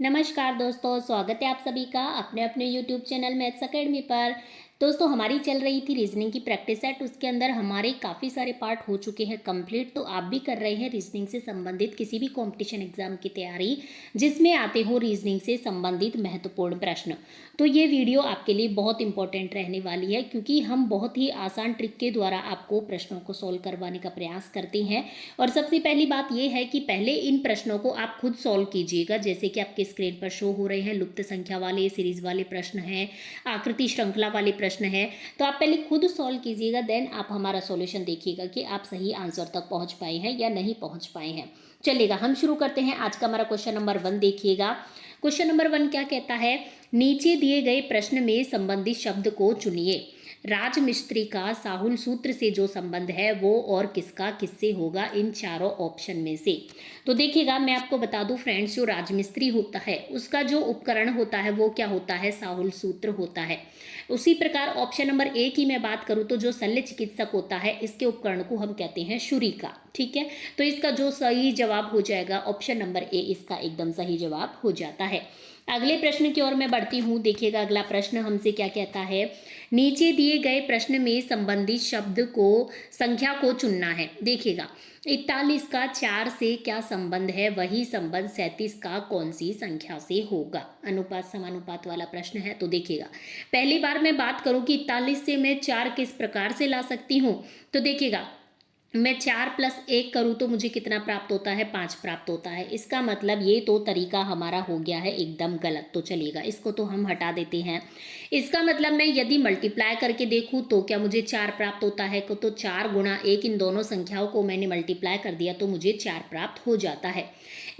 नमस्कार दोस्तों, स्वागत है आप सभी का अपने अपने यूट्यूब चैनल मैथ्स अकेडमी पर। दोस्तों, हमारी चल रही थी रीजनिंग की प्रैक्टिस सेट। उसके अंदर हमारे काफ़ी सारे पार्ट हो चुके हैं कंप्लीट। तो आप भी कर रहे हैं रीजनिंग से संबंधित किसी भी कंपटीशन एग्जाम की तैयारी जिसमें आते हो रीजनिंग से संबंधित महत्वपूर्ण प्रश्न। तो ये वीडियो आपके लिए बहुत इंपॉर्टेंट रहने वाली है, क्योंकि हम बहुत ही आसान ट्रिक के द्वारा आपको प्रश्नों को सॉल्व करवाने का प्रयास करते हैं। और सबसे पहली बात यह है कि पहले इन प्रश्नों को आप खुद सॉल्व कीजिएगा, जैसे कि आपके स्क्रीन पर शो हो रहे हैं। लुप्त संख्या वाले, सीरीज वाले प्रश्न हैं, आकृति श्रृंखला वाले प्रश्न हैं। तो आप पहले खुद सॉल्व कीजिएगा, देन आप हमारा सॉल्यूशन देखिएगा कि आप सही आंसर तक पहुंच पाए हैं या नहीं पहुंच पाए हैं। चलिएगा, हम शुरू करते हैं। आज का हमारा क्वेश्चन नंबर 1 देखिएगा। क्वेश्चन नंबर 1 क्या कहता है? नीचे दिए गए प्रश्न में संबंधित शब्द को चुनिए। राजमिस्त्री का साहुल सूत्र से जो संबंध है वो और किसका किससे होगा इन चारों ऑप्शन में से। तो देखिएगा, मैं आपको बता दूं फ्रेंड्स, जो राजमिस्त्री होता है उसका जो उपकरण होता है वो क्या होता है? साहुल सूत्र होता है। उसी प्रकार ऑप्शन नंबर 1 की मैं बात करूं तो जो शल्य चिकित्सक होता है इसके उपकरण को हम कहते हैं छुरिका। ठीक है, तो इसका जो सही जवाब हो जाएगा ऑप्शन नंबर ए, इसका एकदम सही जवाब हो जाता है। अगले प्रश्न की ओर मैं बढ़ती हूँ। देखिएगा, अगला प्रश्न हमसे क्या कहता है? नीचे दिए गए प्रश्न में संबंधित शब्द को संख्या को चुनना है। देखिएगा, 41 का 4 से क्या संबंध है? वही संबंध 37 का कौन सी संख्या से होगा? अनुपात समानुपात वाला प्रश्न है। तो देखिएगा, पहली बार मैं बात करूं कि 41 से मैं 4 किस प्रकार से ला सकती हूं। तो देखिएगा, मैं 4 + 1 करूँ तो मुझे कितना प्राप्त होता है? 5 प्राप्त होता है। इसका मतलब ये तो तरीका हमारा हो गया है एकदम गलत। तो चलिएगा, इसको तो हम हटा देते हैं। इसका मतलब मैं यदि मल्टीप्लाई करके देखूँ तो क्या मुझे 4 प्राप्त होता है? तो 4 × 1, इन दोनों संख्याओं को मैंने मल्टीप्लाई कर दिया तो मुझे 4 प्राप्त हो जाता है।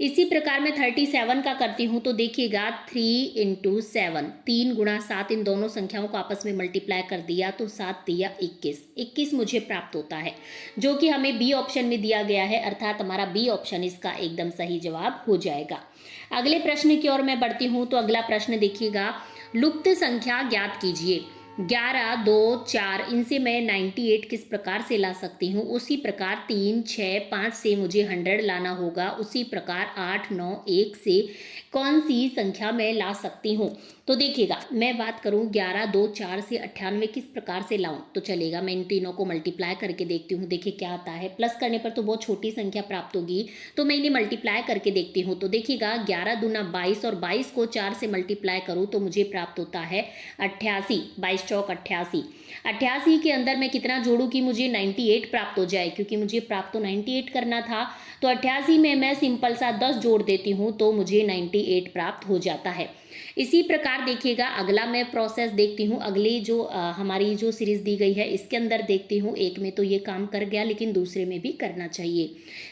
इसी प्रकार मैं 37 का करती हूँ तो देखिएगा, 3 × 7, 3 × 7, इन दोनों संख्याओं को आपस में मल्टीप्लाई कर दिया तो 7 तिया 21, 21 मुझे प्राप्त होता है, जो कि हमें बी ऑप्शन में दिया गया है। अर्थात हमारा बी ऑप्शन इसका एकदम सही जवाब हो जाएगा। अगले प्रश्न की ओर मैं बढ़ती हूँ। तो अगला प्रश्न देखिएगा, लुप्त संख्या ज्ञात कीजिए। 11, 2, 4, इनसे मैं 98 किस प्रकार से ला सकती हूँ? उसी प्रकार 3, 6, 5 से मुझे 100 लाना होगा। उसी प्रकार 8, 9, 1 से कौन सी संख्या मैं ला सकती हूँ? तो देखिएगा, मैं बात करूँ 11, 2, 4 से 98 किस प्रकार से लाऊं? तो चलेगा, मैं इन तीनों को मल्टीप्लाई करके देखती हूँ। देखिए क्या आता है। प्लस करने पर तो बहुत छोटी संख्या प्राप्त होगी, तो मैं इन्हें मल्टीप्लाई करके देखती हूँ। तो देखिएगा, 11 दूना 22 और 22 को 4 से मल्टीप्लाई करूँ तो मुझे प्राप्त होता है 88। 22 चौक 88। 88 के अंदर मैं कितना जोड़ूं कि मुझे 98 प्राप्त हो जाए? क्योंकि मुझे प्राप्त तो 98 करना था। तो 88 में मैं सिंपल सा 10 जोड़ देती हूँ तो मुझे 98 प्राप्त हो जाता है। इसी प्रकार देखिएगा, अगला मैं प्रोसेस देखती हूँ। अगली जो हमारी जो सीरीज दी गई है इसके अंदर देखती हूँ। एक में तो ये काम कर गया, लेकिन दूसरे में भी करना चाहिए।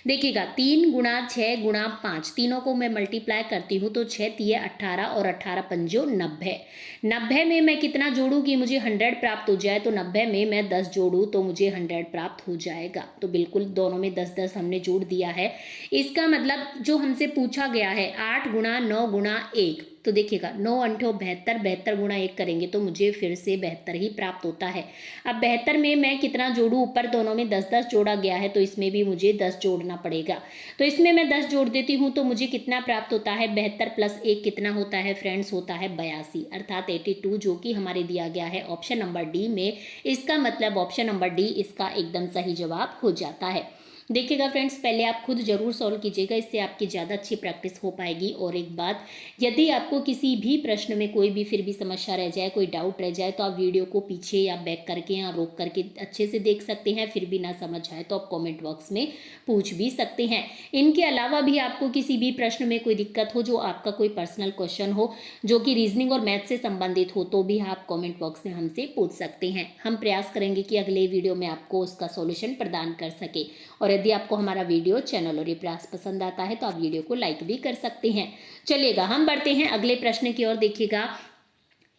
देखिएगा, 3 × 6 × 5, तीनों को मैं मल्टीप्लाई करती हूँ तो 6 तिये 18 और 18 पंजो 90। 90 में मैं कितना जोड़ूं कि मुझे 100 प्राप्त हो जाए? तो 90 में मैं 10 जोड़ूं तो मुझे 100 प्राप्त हो जाएगा। तो बिल्कुल दोनों में 10-10 हमने जोड़ दिया है। इसका मतलब जो हमसे पूछा गया है 8 × 9 × 1, तो देखिएगा 9 × 8 72, 72 × 1 करेंगे तो मुझे फिर से 72 ही प्राप्त होता है। अब 72 में मैं कितना जोड़ूं? ऊपर दोनों में 10-10 जोड़ा गया है तो इसमें भी मुझे 10 जोड़ना पड़ेगा। तो इसमें मैं 10 जोड़ देती हूँ तो मुझे कितना प्राप्त होता है? 72 + 1 कितना होता है फ्रेंड्स? होता है 82, अर्थात 82, जो कि हमारे दिया गया है ऑप्शन नंबर डी में। इसका मतलब ऑप्शन नंबर डी इसका एकदम सही जवाब हो जाता है। देखिएगा फ्रेंड्स, पहले आप खुद जरूर सॉल्व कीजिएगा, इससे आपकी ज़्यादा अच्छी प्रैक्टिस हो पाएगी। और एक बात, यदि आपको किसी भी प्रश्न में कोई भी फिर भी समस्या रह जाए, कोई डाउट रह जाए, तो आप वीडियो को पीछे या बैक करके या रोक करके अच्छे से देख सकते हैं। फिर भी ना समझ आए तो आप कॉमेंट बॉक्स में पूछ भी सकते हैं। इनके अलावा भी आपको किसी भी प्रश्न में कोई दिक्कत हो, जो आपका कोई पर्सनल क्वेश्चन हो जो कि रीजनिंग और मैथ से संबंधित हो, तो भी आप कॉमेंट बॉक्स में हमसे पूछ सकते हैं। हम प्रयास करेंगे कि अगले वीडियो में आपको उसका सॉल्यूशन प्रदान कर सके। और यदि आपको हमारा वीडियो, चैनल और ये प्रयास पसंद आता है तो आप वीडियो को लाइक भी कर सकते हैं। चलिएगा, हम बढ़ते हैं अगले प्रश्न की ओर। देखिएगा,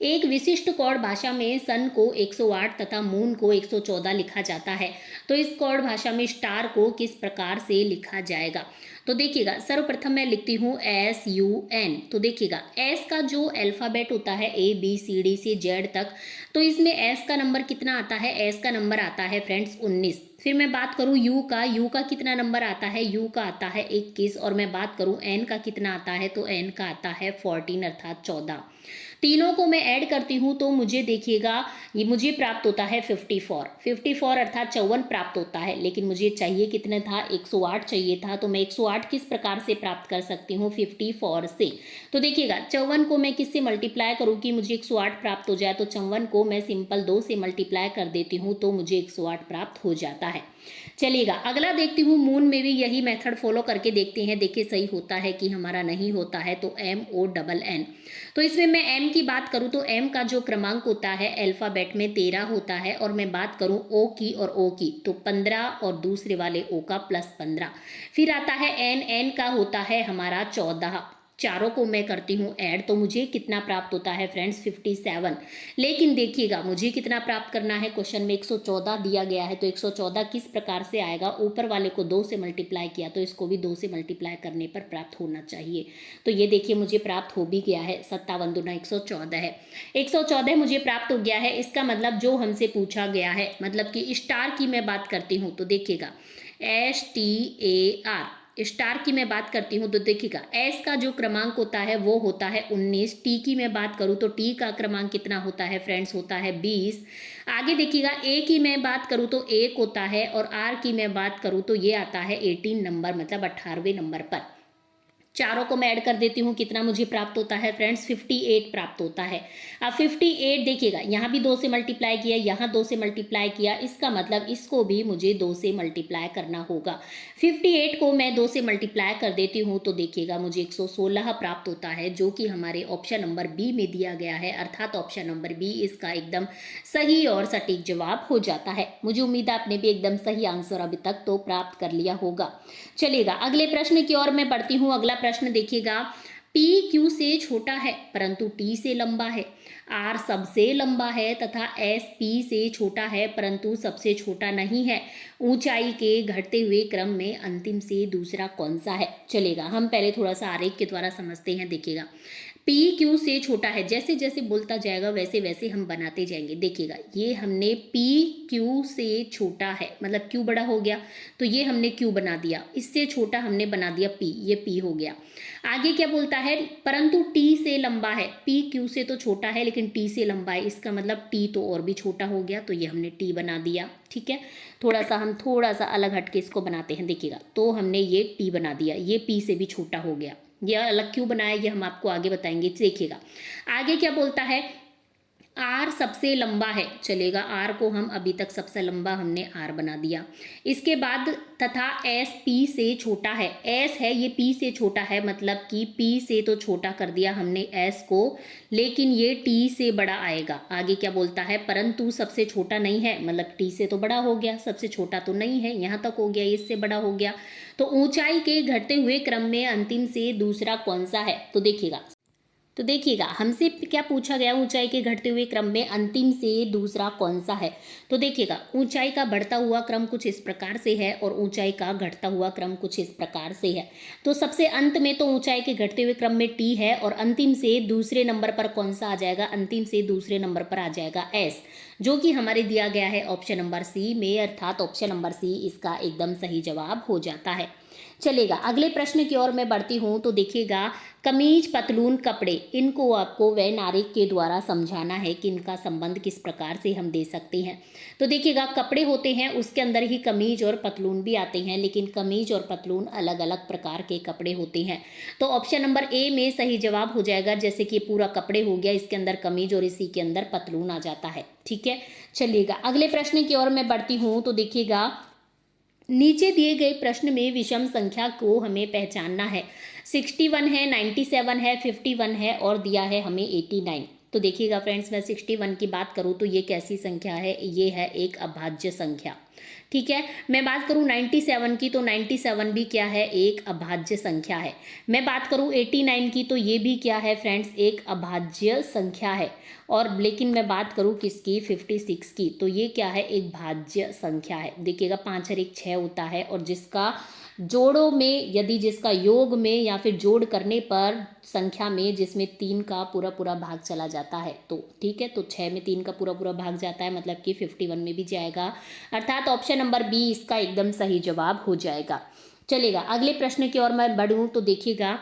एक विशिष्ट कौड़ भाषा में सन को 108 तथा मून को 114 लिखा जाता है। तो इस कौड़ भाषा में स्टार को किस प्रकार से लिखा जाएगा? तो देखिएगा सर्वप्रथम मैं लिखती हूँ SUN। तो देखिएगा S का जो अल्फ़ाबेट होता है ABCD से Z तक, तो इसमें S का नंबर कितना आता है? S का नंबर आता है फ्रेंड्स 19। फिर मैं बात करूँ U का कितना नंबर आता है? U का आता है 21। और मैं बात करूँ N का कितना आता है? तो N का आता है 14 अर्थात 14। तीनों को मैं ऐड करती हूँ तो मुझे देखिएगा ये मुझे प्राप्त होता है 54 अर्थात 54 प्राप्त होता है। लेकिन मुझे चाहिए कितने था? 108 चाहिए था। तो मैं 108 किस प्रकार से प्राप्त कर सकती हूँ? 54 से। तो देखिएगा 54 को मैं किससे मल्टीप्लाई करूँ कि मुझे 108 प्राप्त हो जाए? तो 54 को मैं सिंपल 2 से मल्टीप्लाई कर देती हूँ तो मुझे 108 प्राप्त हो जाता है। चलिएगा अगला देखती हूँ, मून में भी यही मेथड फॉलो करके देखते हैं, देखिए सही होता है कि हमारा नहीं होता है। तो MONN। तो इसमें मैं M की बात करूँ तो M का जो क्रमांक होता है अल्फाबेट में 13 होता है। और मैं बात करूँ O की और O की तो 15 और दूसरे वाले O का +15। फिर आता है N का होता है हमारा 14। चारों को मैं करती हूँ ऐड तो मुझे कितना प्राप्त होता है फ्रेंड्स? 57। लेकिन देखिएगा मुझे कितना प्राप्त करना है? क्वेश्चन में 114 दिया गया है। तो 114 किस प्रकार से आएगा? ऊपर वाले को 2 से मल्टीप्लाई किया तो इसको भी 2 से मल्टीप्लाई करने पर प्राप्त होना चाहिए। तो ये देखिए मुझे प्राप्त हो भी गया है। 57 दूना 114 है। 114 मुझे प्राप्त हो गया है। इसका मतलब जो हमसे पूछा गया है, मतलब कि स्टार की मैं बात करती हूँ तो देखिएगा STAR स्टार की मैं बात करती हूँ तो देखिएगा S का जो क्रमांक होता है वो होता है 19। T की मैं बात करूँ तो T का क्रमांक कितना होता है फ्रेंड्स? होता है 20। आगे देखिएगा A की मैं बात करूँ तो 1 होता है। और R की मैं बात करूँ तो ये आता है 18 नंबर, मतलब 18वें नंबर पर। चारों को मैं ऐड कर देती हूँ, कितना मुझे प्राप्त होता है फ्रेंड्स? 58 प्राप्त होता है। अब 58 देखिएगा यहाँ भी 2 से मल्टीप्लाई किया, यहाँ 2 से मल्टीप्लाई किया, इसका मतलब इसको भी मुझे 2 से मल्टीप्लाई करना होगा। 58 को मैं 2 से मल्टीप्लाई कर देती हूँ तो देखिएगा मुझे 116 प्राप्त होता है, जो कि हमारे ऑप्शन नंबर बी में दिया गया है। अर्थात ऑप्शन नंबर बी इसका एकदम सही और सटीक जवाब हो जाता है। मुझे उम्मीद है आपने भी एकदम सही आंसर अभी तक तो प्राप्त कर लिया होगा। चलिएगा अगले प्रश्न की ओर मैं बढ़ती हूँ। अगला प्रश्न देखिएगा, P Q से छोटा है परंतु T से लंबा है, R सबसे लंबा है तथा S P से छोटा है परंतु सबसे छोटा नहीं है। ऊंचाई के घटते हुए क्रम में अंतिम से दूसरा कौन सा है? चलेगा हम पहले थोड़ा सा आरेख के द्वारा समझते हैं। देखिएगा P Q से छोटा है, जैसे जैसे बोलता जाएगा वैसे वैसे हम बनाते जाएंगे। देखिएगा ये हमने P Q से छोटा है, मतलब Q बड़ा हो गया तो ये हमने Q बना दिया, इससे छोटा हमने बना दिया P, ये P हो गया। आगे क्या बोलता है? परंतु T से लंबा है। P Q से तो छोटा है लेकिन T से लंबा है, इसका मतलब T तो और भी छोटा हो गया, तो ये हमने T बना दिया। ठीक है, हम थोड़ा सा अलग हटके इसको बनाते हैं। देखिएगा तो हमने ये T बना दिया, ये P से भी छोटा हो गया। यह अलग क्यों बनाया ये हम आपको आगे बताएंगे। देखिएगा आगे क्या बोलता है? R सबसे लंबा है। चलेगा R को हम अभी तक सबसे लंबा हमने R बना दिया। इसके बाद तथा S P से छोटा है। S है ये P से छोटा है, मतलब कि P से तो छोटा कर दिया हमने S को, लेकिन ये T से बड़ा आएगा। आगे क्या बोलता है? परंतु सबसे छोटा नहीं है, मतलब T से तो बड़ा हो गया, सबसे छोटा तो नहीं है, यहाँ तक हो गया, इससे बड़ा हो गया। तो ऊंचाई के घटते हुए क्रम में अंतिम से दूसरा कौन सा है? तो देखिएगा हमसे क्या पूछा गया? ऊंचाई के घटते हुए क्रम में अंतिम से दूसरा कौन सा है? तो देखिएगा ऊंचाई का बढ़ता हुआ क्रम कुछ इस प्रकार से है और ऊंचाई का घटता हुआ क्रम कुछ इस प्रकार से है। तो सबसे अंत में तो ऊंचाई के घटते हुए क्रम में T है और अंतिम से दूसरे नंबर पर कौन सा आ जाएगा? अंतिम से दूसरे नंबर पर आ जाएगा S, जो कि हमारे दिया गया है ऑप्शन नंबर सी में। अर्थात ऑप्शन नंबर सी इसका एकदम सही जवाब हो जाता है। चलेगा अगले प्रश्न की ओर मैं बढ़ती हूँ। तो देखिएगा कमीज, पतलून, कपड़े, इनको आपको वैन आरेख के द्वारा समझाना है कि इनका संबंध किस प्रकार से हम दे सकते हैं। तो देखिएगा कपड़े होते हैं, उसके अंदर ही कमीज और पतलून भी आते हैं, लेकिन कमीज और पतलून अलग अलग प्रकार के कपड़े होते हैं। तो ऑप्शन नंबर ए में सही जवाब हो जाएगा। जैसे कि पूरा कपड़े हो गया, इसके अंदर कमीज और इसी के अंदर पतलून आ जाता है। ठीक है, चलिएगा अगले प्रश्न की ओर मैं बढ़ती हूँ। तो देखिएगा नीचे दिए गए प्रश्न में विषम संख्या को हमें पहचानना है। 61 है, 97 है, 51 है और दिया है हमें 89। तो देखिएगा फ्रेंड्स, मैं 61 की बात करूँ तो ये कैसी संख्या है? ये है एक अभाज्य संख्या। ठीक है, मैं बात करूँ 97 की तो 97 भी क्या है? एक अभाज्य संख्या है। मैं बात करूँ 89 की तो ये भी क्या है फ्रेंड्स? एक अभाज्य संख्या है। और लेकिन मैं बात करूँ किसकी? 56 की, तो ये क्या है? एक भाज्य संख्या है। देखिएगा 5 और 1 6 होता है और जिसका जोड़ों में यदि जिसका योग में या फिर जोड़ करने पर संख्या में जिसमें 3 का पूरा पूरा भाग चला जाता है तो ठीक है, तो 6 में 3 का पूरा पूरा भाग जाता है, मतलब कि 51 में भी जाएगा, अर्थात ऑप्शन नंबर बी इसका एकदम सही जवाब हो जाएगा। चलेगा, अगले प्रश्न की ओर मैं बढ़ूं तो देखिएगा,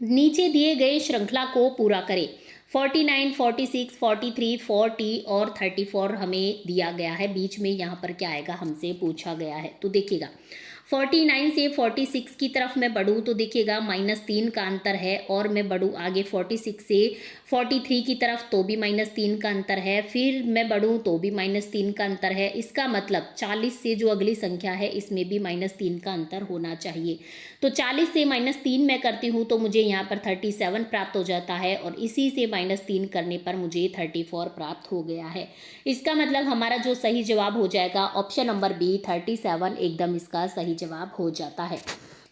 नीचे दिए गए श्रृंखला को पूरा करें। 49, 46, 43, 40 और 34 हमें दिया गया है, बीच में यहाँ पर क्या आएगा हमसे पूछा गया है। तो देखिएगा 49 से 46 की तरफ मैं बढ़ूँ तो देखिएगा -3 का अंतर है, और मैं बढ़ूँ आगे 46 से 43 की तरफ तो भी -3 का अंतर है, फिर मैं बढ़ूँ तो भी -3 का अंतर है। इसका मतलब 40 से जो अगली संख्या है इसमें भी -3 का अंतर होना चाहिए। तो 40 से -3 मैं करती हूँ तो मुझे यहाँ पर 37 प्राप्त हो जाता है, और इसी से -3 करने पर मुझे 34 प्राप्त हो गया है। इसका मतलब हमारा जो सही जवाब हो जाएगा ऑप्शन नंबर बी 37 एकदम इसका सही जवाब हो जाता है।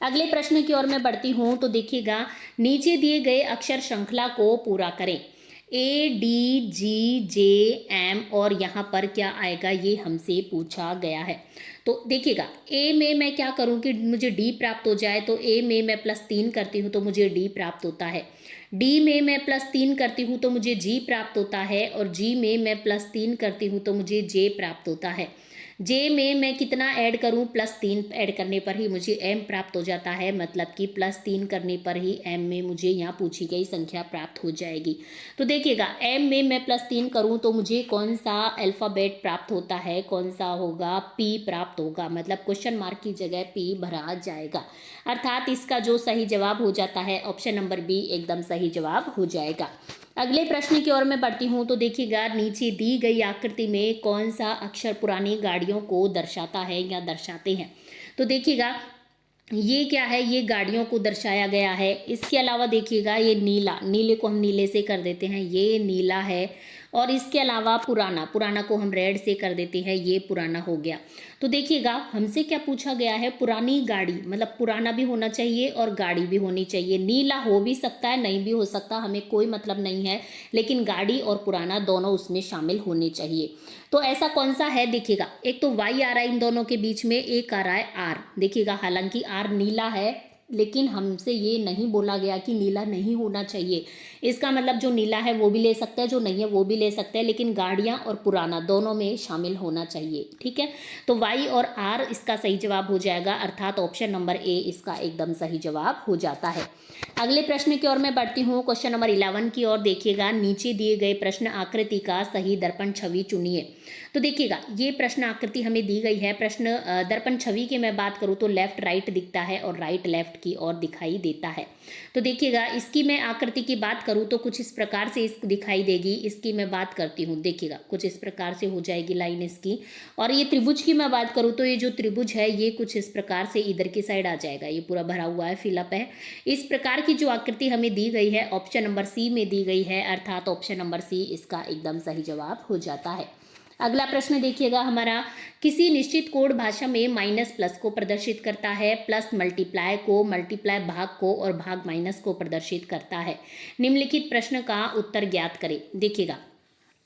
अगले प्रश्न की ओर मैं बढ़ती हूँ तो देखिएगा, नीचे दिए गए अक्षर श्रृंखला को पूरा करें। A D G J M और यहाँ पर क्या आएगा ये हमसे पूछा गया है। तो देखिएगा ए में मैं क्या करूँ कि मुझे डी प्राप्त हो जाए, तो ए में मैं +3 करती हूँ तो मुझे डी प्राप्त होता है। डी में मैं +3 करती हूँ तो मुझे जी प्राप्त होता है, और जी में मैं +3 करती हूँ तो मुझे जे प्राप्त होता है। जे में मैं कितना ऐड करूं, +3 ऐड करने पर ही मुझे एम प्राप्त हो जाता है, मतलब कि +3 करने पर ही एम में मुझे यहाँ पूछी गई संख्या प्राप्त हो जाएगी। तो देखिएगा एम में मैं +3 करूं तो मुझे कौन सा अल्फ़ाबेट प्राप्त होता है, कौन सा होगा, पी प्राप्त होगा, मतलब क्वेश्चन मार्क की जगह पी भरा जाएगा, अर्थात इसका जो सही जवाब हो जाता है ऑप्शन नंबर बी एकदम सही जवाब हो जाएगा। अगले प्रश्न की ओर मैं बढ़ती हूँ तो देखिएगा, नीचे दी गई आकृति में कौन सा अक्षर पुरानी गाड़ियों को दर्शाता है या दर्शाते हैं। तो देखिएगा ये क्या है, ये गाड़ियों को दर्शाया गया है। इसके अलावा देखिएगा ये नीला, नीले को हम नीले से कर देते हैं, ये नीला है, और इसके अलावा पुराना, पुराना को हम रेड से कर देते हैं, ये पुराना हो गया। तो देखिएगा हमसे क्या पूछा गया है, पुरानी गाड़ी, मतलब पुराना भी होना चाहिए और गाड़ी भी होनी चाहिए। नीला हो भी सकता है, नहीं भी हो सकता, हमें कोई मतलब नहीं है, लेकिन गाड़ी और पुराना दोनों उसमें शामिल होने चाहिए। तो ऐसा कौन सा है देखिएगा, एक तो वाई आ रहा है इन दोनों के बीच में, एक आ रहा है आर। देखिएगा हालांकि आर नीला है, लेकिन हमसे ये नहीं बोला गया कि नीला नहीं होना चाहिए। इसका मतलब जो नीला है वो भी ले सकता है, जो नहीं है वो भी ले सकता है, लेकिन गाड़ियाँ और पुराना दोनों में शामिल होना चाहिए। ठीक है, तो वाई और आर इसका सही जवाब हो जाएगा, अर्थात ऑप्शन नंबर ए इसका एकदम सही जवाब हो जाता है। अगले प्रश्न की ओर मैं बढ़ती हूँ, क्वेश्चन नंबर 11 की ओर देखिएगा, नीचे दिए गए प्रश्न आकृति का सही दर्पण छवि चुनिए। तो देखिएगा ये प्रश्न आकृति हमें दी गई है। प्रश्न दर्पण छवि की मैं बात करूँ तो लेफ्ट राइट दिखता है और राइट लेफ्ट की ओर दिखाई देता है। तो देखिएगा इसकी मैं आकृति की बात करूँ तो कुछ इस प्रकार से इस दिखाई देगी। इसकी मैं बात करती हूँ, देखिएगा कुछ इस प्रकार से हो जाएगी लाइन इसकी। और ये त्रिभुज की मैं बात करूँ तो ये जो त्रिभुज है ये कुछ इस प्रकार से इधर की साइड आ जाएगा, ये पूरा भरा हुआ है, फिलअप है। इस प्रकार की जो आकृति हमें दी गई है ऑप्शन नंबर सी में दी गई है, अर्थात ऑप्शन नंबर सी इसका एकदम सही जवाब हो जाता है। अगला प्रश्न देखिएगा हमारा, किसी निश्चित कोड भाषा में माइनस प्लस को प्रदर्शित करता है, प्लस मल्टीप्लाई को, मल्टीप्लाई भाग को और भाग माइनस को प्रदर्शित करता है। निम्नलिखित प्रश्न का उत्तर ज्ञात करें। देखिएगा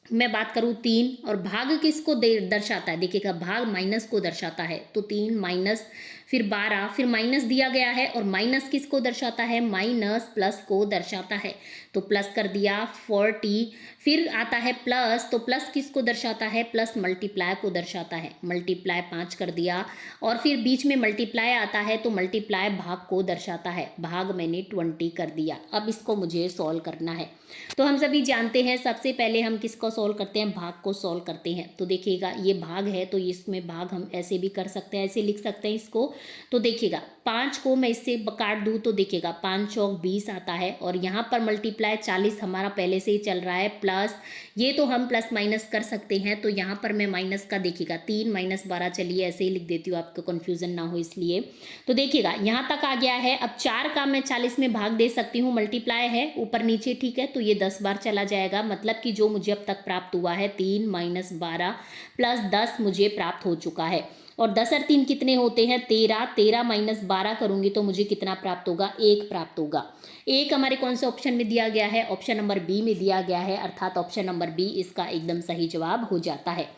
मैं बात करूँ 3 और भाग किसको दर्शाता है, देखिएगा भाग माइनस को दर्शाता है, तो 3 माइनस फिर 12 फिर माइनस दिया गया है, और माइनस किसको दर्शाता है, माइनस प्लस को दर्शाता है, तो प्लस कर दिया 40। फिर आता है प्लस, तो प्लस किसको दर्शाता है, प्लस मल्टीप्लाई को दर्शाता है, मल्टीप्लाई 5 कर दिया। और फिर बीच में मल्टीप्लाई आता है तो मल्टीप्लाई भाग को दर्शाता है, भाग मैंने 20 कर दिया। अब इसको मुझे सॉल्व करना है। तो हम सभी जानते हैं सबसे पहले हम किसको सॉल्व करते हैं, भाग को सॉल्व करते हैं। तो देखिएगा ये भाग है तो इसमें भाग हम ऐसे भी कर सकते हैं, ऐसे लिख सकते हैं इसको। तो देखिएगा 5 को मैं इससे काट दूँ तो देखिएगा 5 चौक 20 आता है, और यहाँ पर मल्टीप्लाई 40 हमारा पहले से ही चल रहा है, प्लस ये तो हम प्लस माइनस कर सकते हैं, तो यहाँ पर मैं माइनस का देखिएगा 3 - 12, चलिए ऐसे ही लिख देती हूँ आपको कन्फ्यूजन ना हो इसलिए। तो देखिएगा यहाँ तक आ गया है। अब 4 का मैं 40 में भाग दे सकती हूँ, मल्टीप्लाई है ऊपर नीचे, ठीक है, तो ये 10 बार चला जाएगा, मतलब कि जो मुझे अब तक प्राप्त हुआ है 3 - 12 + 10 मुझे प्राप्त हो चुका है। और 10 और 3 कितने होते हैं, 13, 13 - 12 करूंगी तो मुझे कितना प्राप्त होगा, 1 प्राप्त होगा। 1 हमारे कौन से ऑप्शन में दिया गया है, ऑप्शन नंबर बी में दिया गया है, अर्थात ऑप्शन नंबर बी इसका एकदम सही जवाब हो जाता है।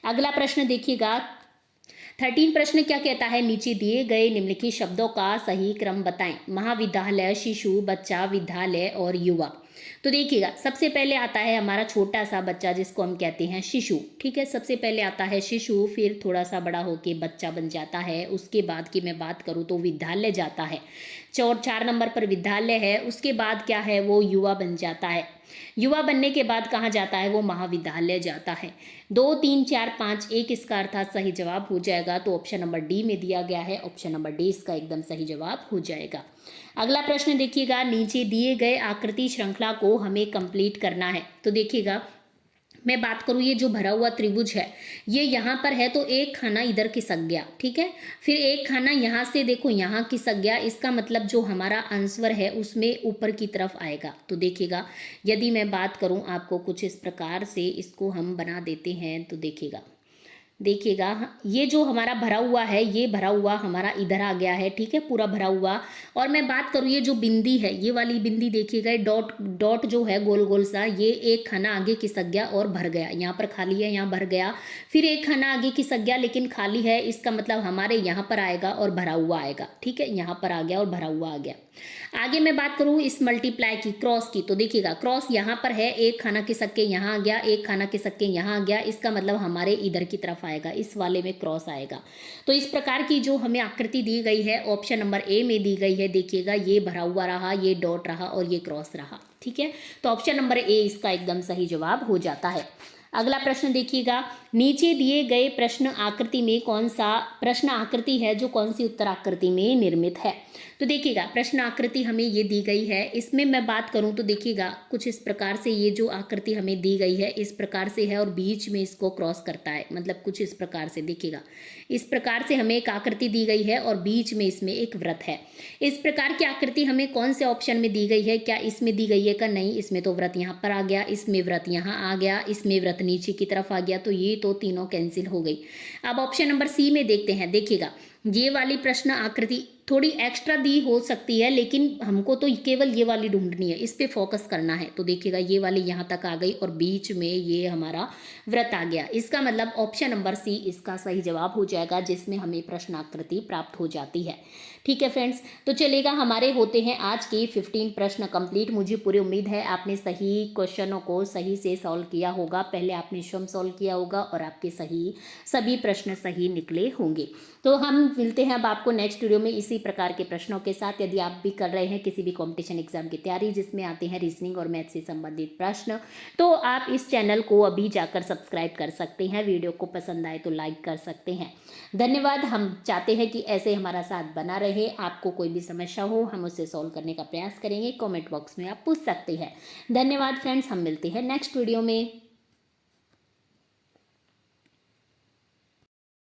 अगला प्रश्न देखिएगा, 13 प्रश्न क्या कहता है, नीचे दिए गए निम्नलिखित शब्दों का सही क्रम बताएं। महाविद्यालय, शिशु, बच्चा, विद्यालय और युवा। तो देखिएगा, सबसे पहले आता है हमारा छोटा सा बच्चा जिसको हम कहते हैं शिशु। ठीक है, सबसे पहले आता है शिशु, फिर थोड़ा सा बड़ा होके बच्चा बन जाता है। उसके बाद की मैं बात करूँ तो विद्यालय जाता है, 4 नंबर पर विद्यालय है। उसके बाद क्या है, वो युवा बन जाता है। युवा बनने के बाद कहाँ जाता है, वो महाविद्यालय जाता है। 2, 3, 4, 5, 1 इसका अर्थात सही जवाब हो जाएगा। तो ऑप्शन नंबर डी में दिया गया है, ऑप्शन नंबर डी इसका एकदम सही जवाब हो जाएगा। अगला प्रश्न देखिएगा, नीचे दिए गए आकृति श्रृंखला को हमें कंप्लीट करना है। तो देखिएगा, मैं बात करूँ, ये जो भरा हुआ त्रिभुज है ये यहाँ पर है, तो एक खाना इधर खिसक गया। ठीक है, फिर एक खाना यहाँ से देखो यहाँ खिसक गया, इसका मतलब जो हमारा आंसर है उसमें ऊपर की तरफ आएगा। तो देखिएगा, यदि मैं बात करूँ आपको कुछ इस प्रकार से इसको हम बना देते हैं, तो देखिएगा ये जो हमारा भरा हुआ है, ये भरा हुआ हमारा इधर आ गया है। ठीक है, पूरा भरा हुआ। और मैं बात करूँ, ये जो बिंदी है, ये वाली बिंदी देखिएगा, डॉट डॉट जो है गोल गोल सा, ये एक खाना आगे खिसक गया और भर गया। यहाँ पर खाली है, यहाँ भर गया, फिर एक खाना आगे खिसक गया लेकिन खाली है, इसका मतलब हमारे यहाँ पर आएगा और भरा हुआ आएगा। ठीक है, यहाँ पर आ गया और भरा हुआ आ गया। आगे मैं बात करूँ इस मल्टीप्लाई की, क्रॉस की, तो देखिएगा क्रॉस यहाँ पर है, एक खाना खिसक के यहाँ आ गया, एक खाना खिसक के यहाँ आ गया, इसका मतलब हमारे इधर की तरफ आएगा, इस वाले में क्रॉस आएगा। तो इस प्रकार की जो हमें आकृति दी गई है ऑप्शन नंबर ए में दी गई है। देखिएगा, ये भरा हुआ रहा, ये डॉट रहा और ये क्रॉस रहा। ठीक है, तो ऑप्शन नंबर ए इसका एकदम सही जवाब हो जाता है। अगला प्रश्न देखिएगा, नीचे दिए गए प्रश्न आकृति में कौन सा प्रश्न आकृति है जो कौन सी उत्तर आकृति में निर्मित है। तो देखिएगा, प्रश्न आकृति हमें ये दी गई है, इसमें मैं बात करूं तो देखिएगा कुछ इस प्रकार से ये जो आकृति हमें दी गई है इस प्रकार से है और बीच में इसको क्रॉस करता है, मतलब कुछ इस प्रकार से। देखिएगा, इस प्रकार से हमें एक आकृति दी गई है और बीच में इसमें एक वृत्त है। इस प्रकार की आकृति हमें कौन से ऑप्शन में दी गई है, क्या इसमें दी गई है का, नहीं, इसमें तो वृत्त यहाँ पर आ गया, इसमें वृत्त यहाँ आ गया, इसमें वृत्त नीचे की तरफ आ गया, तो ये तो तीनों कैंसिल हो गई। अब ऑप्शन नंबर सी में देखते हैं। देखिएगा, ये वाली प्रश्न आकृति थोड़ी एक्स्ट्रा दी हो सकती है लेकिन हमको तो केवल ये वाली ढूंढनी है, इस पे फोकस करना है। तो देखिएगा, ये वाली यहाँ तक आ गई और बीच में ये हमारा वृत्त आ गया, इसका मतलब ऑप्शन नंबर सी इसका सही जवाब हो जाएगा, जिसमें हमें प्रश्न आकृति प्राप्त हो जाती है। ठीक है फ्रेंड्स, तो चलेगा, हमारे होते हैं आज के 15 प्रश्न कंप्लीट। मुझे पूरी उम्मीद है आपने सही क्वेश्चनों को सही से सॉल्व किया होगा। पहले आपने स्वयं सॉल्व किया होगा और आपके सभी प्रश्न सही निकले होंगे। तो हम मिलते हैं अब आपको नेक्स्ट वीडियो में इसी प्रकार के प्रश्नों के साथ। यदि आप भी कर रहे हैं किसी भी कॉम्पिटिशन एग्जाम की तैयारी जिसमें आते हैं रीजनिंग और मैथ से संबंधित प्रश्न, तो आप इस चैनल को अभी जाकर सब्सक्राइब कर सकते हैं। वीडियो को पसंद आए तो लाइक कर सकते हैं। धन्यवाद। हम चाहते हैं कि ऐसे हमारा साथ बना रहे। आपको कोई भी समस्या हो हम उससे सॉल्व करने का प्रयास करेंगे। कॉमेंट बॉक्स में आप पूछ सकते हैं। धन्यवाद फ्रेंड्स, हम मिलते हैं नेक्स्ट वीडियो में।